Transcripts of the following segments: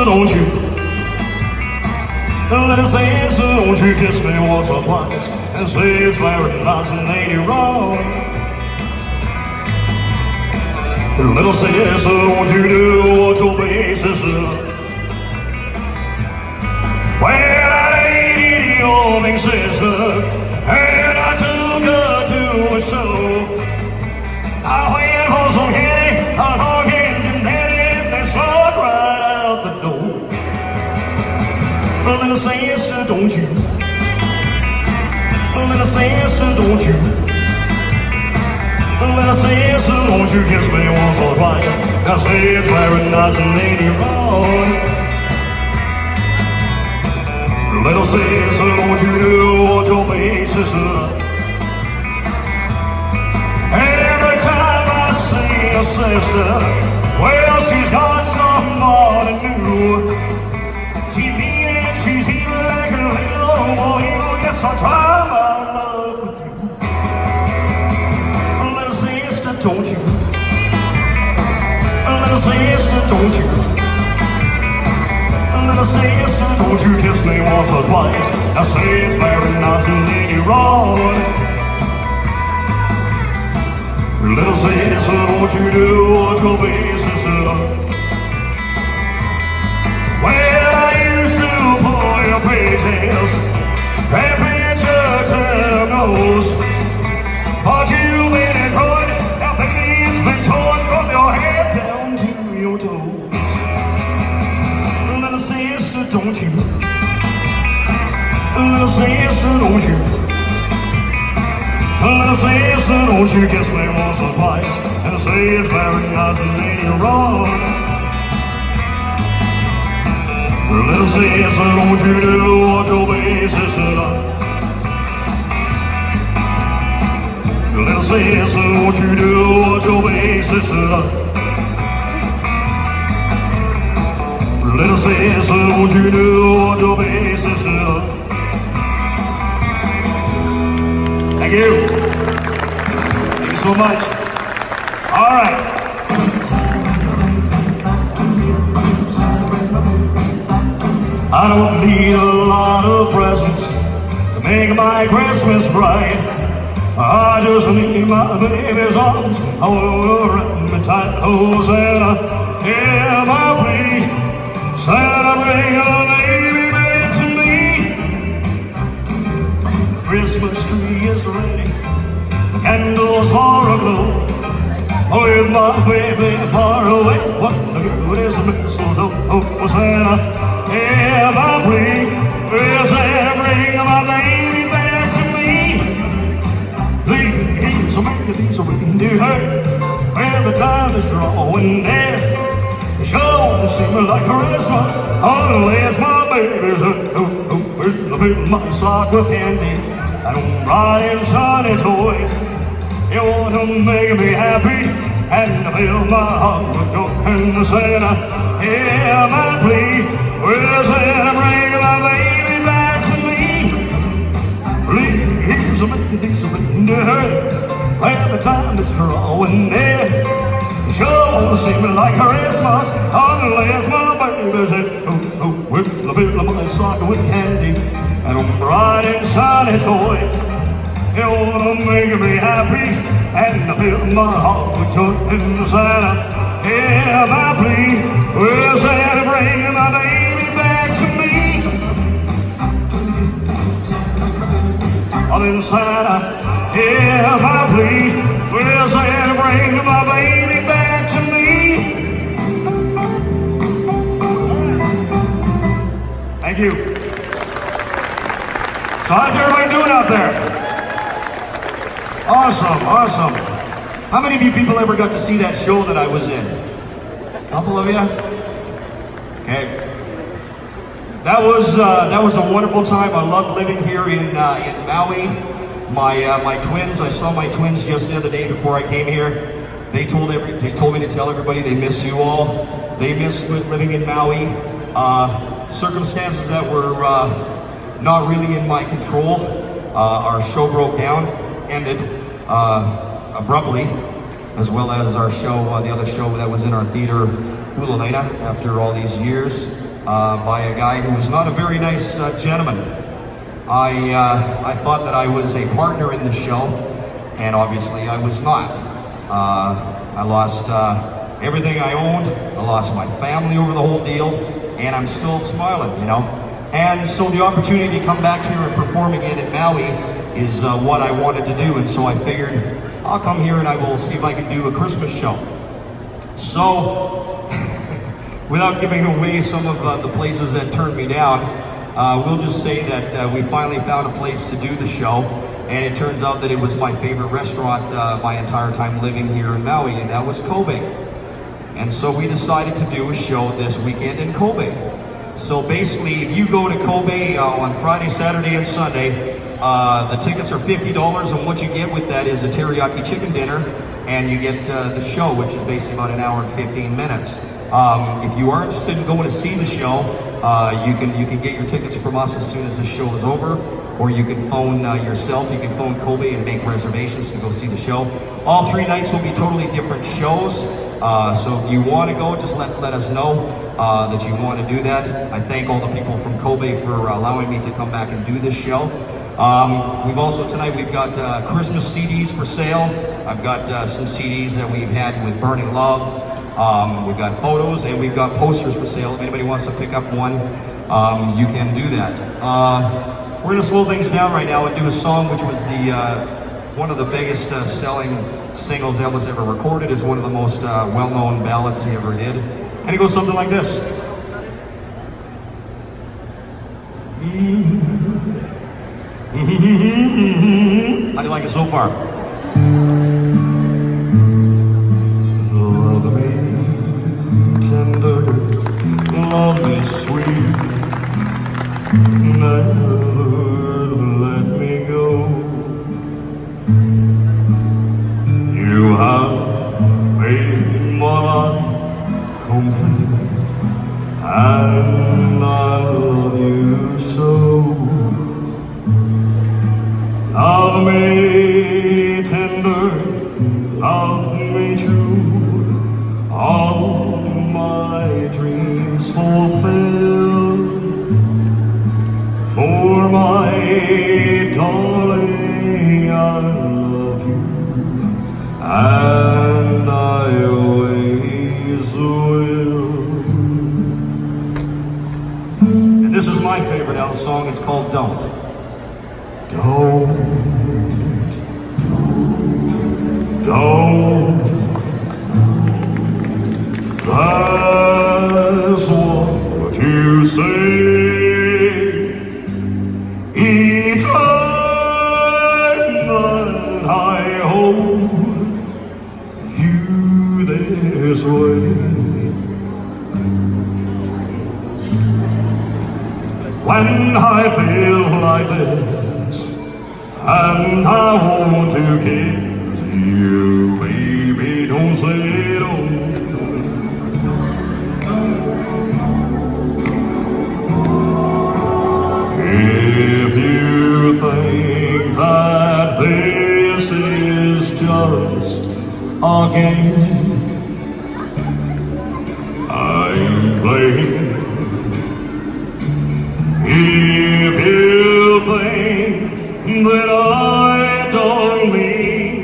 don't you? Little sister, won't you kiss me once or twice and say it's very nice and ain't it wrong? Little sister, won't you do what your big sister? Well, I dated your big sister and I took her to a show. I went for some candy, a talking to daddy, they slunk right out the door. Little sister, don't you? Little sister, don't you? Little sister, won't you kiss me once or twice? I say it's very nice and ain't it wrong? Little sister, won't you do what your big sister? Every time I see a sister, well, she's got somebody new. She mean it, she's even like a little boy. Yes, I'll try my luck with you. Little sister, don't you? Little sister, don't you? Little sister, don't you kiss me once or twice? I say it's very nice and ain't it wrong? Little sister, don't you do what your big sister? Well, I used to pull your pigtails and pinch your toes, but you've been good, now baby it's been torn from your head down to your toes. Little sister, don't you? Little sister, don't you? Little sister, don't you kiss me once or twice and say it's very nice and ain't it wrong? Little sister, don't you do what your big sister does? Little sister, don't you do what your big sister does? Little sister, don't you do what your big sister does? Thank you. Thank you so much. All right. I don't need a lot of presents to make my Christmas bright. I just need my baby's arms around me tight. Oh, Santa, hear my plea. Santa, bring a baby back to me. Christmas tree is ready, the candles are aglow. With my baby far away, what good is a mistletoe? Oh, Santa, hear my plea. Will Santa bring my baby back to me? Please make these reindeer when the time is drawing near. It sure seems like Christmas unless my baby's will fill my sock with candy and bright and shiny toy. You want to make me happy and fill my heart with joy. And Santa, hear my plea. Will Santa bring my baby back to me? Please make these reindeer when the time is drawing near. It sure seems like Christmas unless my baby's will fill my sock with candy and a bright and shiny toy. You wanna make me happy and fill my heart with joy. And Santa, hear my plea. Will Santa bring my baby back to me? Oh, then Santa, hear my plea. Will Santa bring my baby back to me? Thank you. So how's everybody doing out there? Awesome, awesome. How many of you people ever got to see that show that I was in? A couple of you? Okay. That was a wonderful time. I loved living here in Maui. My twins, I saw my twins just the other day before I came here. They told me to tell everybody they miss you all. They miss living in Maui. Circumstances that were not really in my control. Our show broke down, ended abruptly, as well as our show, the other show that was in our theater, Hula Laina, after all these years. by a guy who was not a very nice gentleman. I thought that I was a partner in the show, and obviously I was not. I lost everything I owned. I lost my family over the whole deal, and I'm still smiling, you know. And so the opportunity to come back here and perform again in Maui is what I wanted to do, and so I figured I'll come here and I will see if I can do a Christmas show. So, without giving away some of the places that turned me down, we'll just say that we finally found a place to do the show, and it turns out that it was my favorite restaurant my entire time living here in Maui, and that was Kobe. And so we decided to do a show this weekend in Kobe. So basically, if you go to Kobe on Friday, Saturday, and Sunday, the tickets are $50, and what you get with that is a teriyaki chicken dinner, and you get the show, which is basically about an hour and 15 minutes. If you are interested in going to see the show, you can get your tickets from us as soon as the show is over, or you can phone yourself. You can phone Kobe and make reservations to go see the show. All 3 nights will be totally different shows, so if you want to go, just let us know that you want to do that. I thank all the people from Kobe for allowing me to come back and do this show. Tonight we've got Christmas CDs for sale. I've got some CDs that we've had with Burning Love. We've got photos, and we've got posters for sale. If anybody wants to pick up one, you can do that. We're gonna slow things down right now and do a song which was one of the biggest selling singles Elvis ever recorded. It's one of the most well-known ballads he ever did. And it goes something like this. How do you like it so far? Love me tender, love me sweet, never let me go. You have made my life complete, and I love you so. Love me tender, love me true, all my dreams fulfill. For my darling, I love you, and I always will. And this is my favorite Elvis song. It's called Don't. Don't. That's what you say. Each time that I hold you this way, when I feel like this, and I want to kiss you, baby, don't say don't. If you think that this is just a game I'm playing, if you think that I don't mean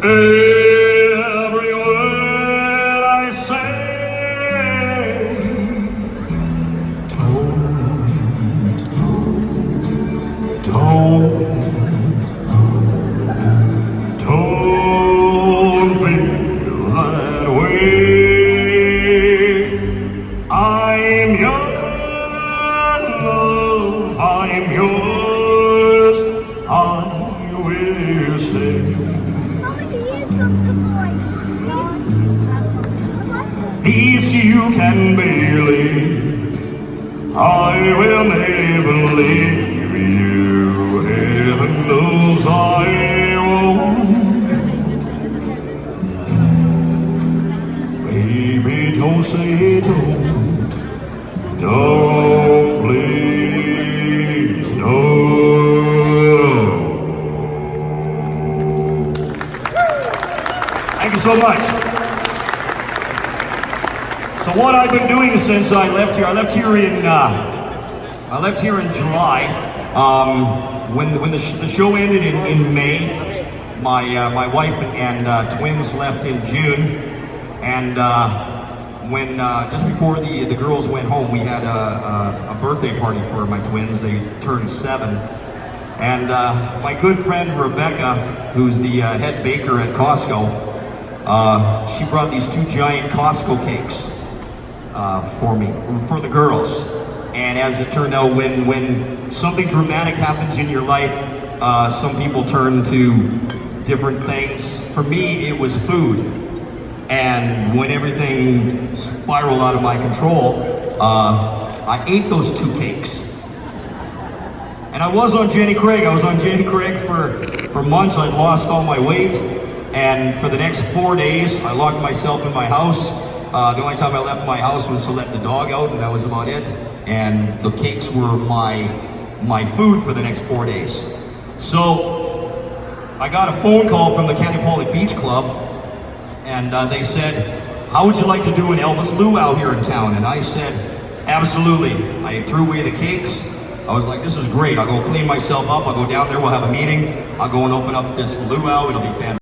every word I say, don't feel that way. I'm your love, I'm yours, I will stay. This you can believe, I will never leave you. Heaven knows I won't. Baby, don't say don't. Don't, please, no. Thank you so much. So So what I've been doing since I left here in July. When the show ended in May, my wife and twins left in June, and when just before the girls went home, we had a birthday party for my twins. They turned 7, and my good friend Rebecca, who's the head baker at Costco, she brought these 2 giant Costco cakes for the girls. And as it turned out, when something dramatic happens in your life, some people turn to different things. For me, it was food. And when everything spiraled out of my control, I ate those 2 cakes. And I was on Jenny Craig. I was on Jenny Craig for months. I lost all my weight. And for the next 4 days, I locked myself in my house. The only time I left my house was to let the dog out, and that was about it. And the cakes were my food for the next 4 days. So I got a phone call from the Canipoli Beach Club, and they said, "How would you like to do an Elvis luau here in town?" And I said, "Absolutely." I threw away the cakes. I was like, "This is great. I'll go clean myself up. I'll go down there. We'll have a meeting. I'll go and open up this luau. It'll be fantastic."